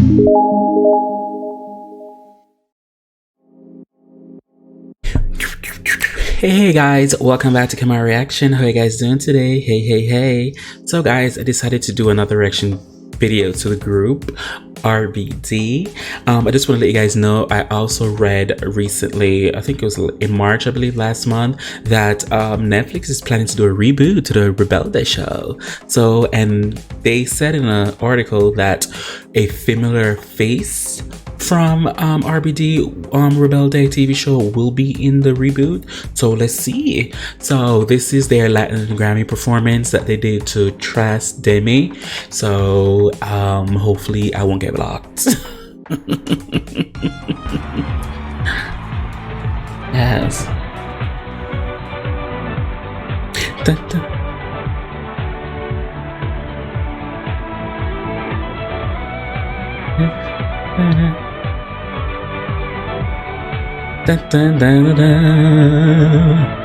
Hey guys, welcome back to Kemari Reaction. How are you guys doing today? Hey. So guys, I decided to do another reaction video to the group RBD. I just want to let you guys know I also read recently, I think it was in March, I believe last month, that Netflix is planning to do a reboot to the Rebelde show. So, and they said in an article that a familiar face from RBD Rebelde TV show will be in the reboot. So let's see. So this is their Latin Grammy performance that they did to Tras Demi. So hopefully I won't get blocked. Yes. Dun, dun. Dun, dun, dun, dun.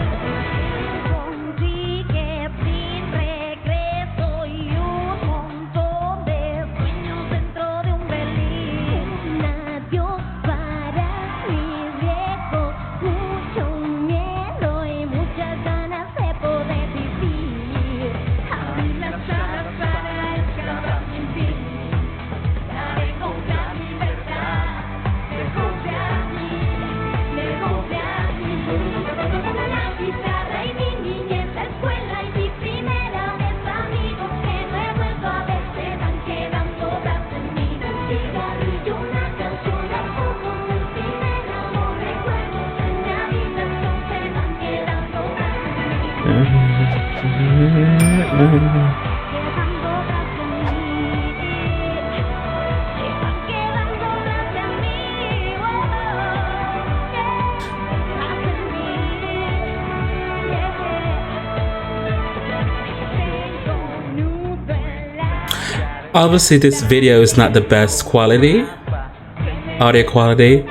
Obviously this video is not the best quality, audio quality.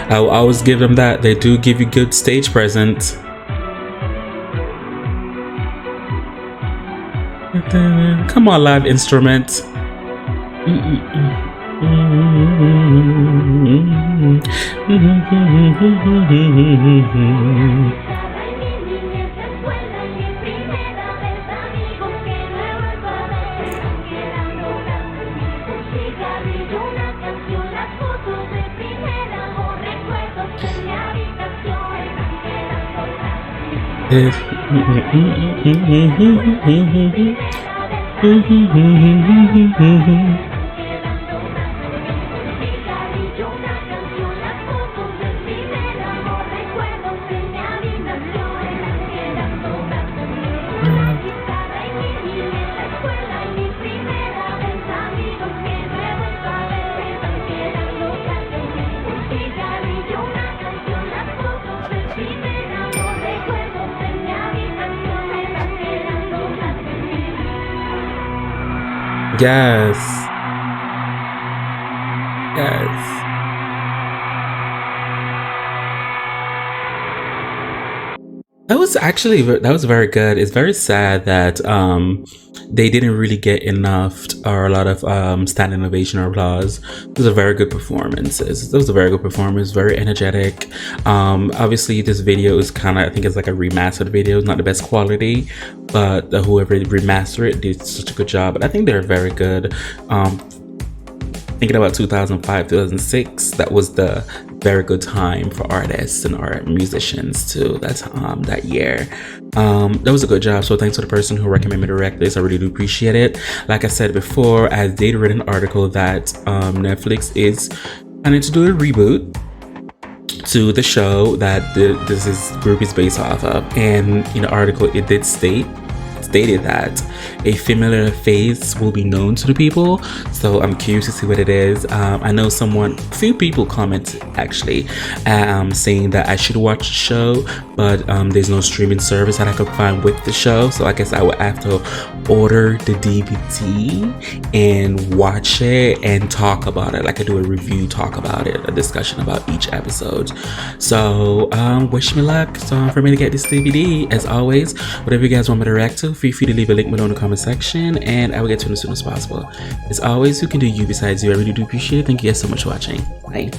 I will always give them that. They do give you good stage presence. Come on, live instruments. Yes. That was very good. It's very sad that they didn't really get enough or a lot of standing ovation or applause. Those are very good performances. That was a very good performance, very energetic. Obviously this video is kind of, I think it's like a remastered video. It's not the best quality, but whoever remastered it did such a good job. But I think they're very good. Thinking about 2005, 2006, that was the very good time for artists and art musicians too. That's that year. That was a good job. So thanks to the person who recommended me to react this. I really do appreciate it. Like I said before, I did read an article that Netflix is planning to do a reboot to the show that this group is based off of. And in the article, it did stated that a familiar face will be known to the people. So I'm curious to see what it is. I know few people commented actually, saying that I should watch the show, but there's no streaming service that I could find with the show. So I guess I would have to order the DVD and watch it and talk about it. Like I do a review, talk about it, a discussion about each episode. So wish me luck. So for me to get this DVD, as always, whatever you guys want me to react to, feel free to leave a link below in the comment section and I will get to it as soon as possible. As always, who can do you besides you? I really do appreciate it. Thank you guys so much for watching. Bye.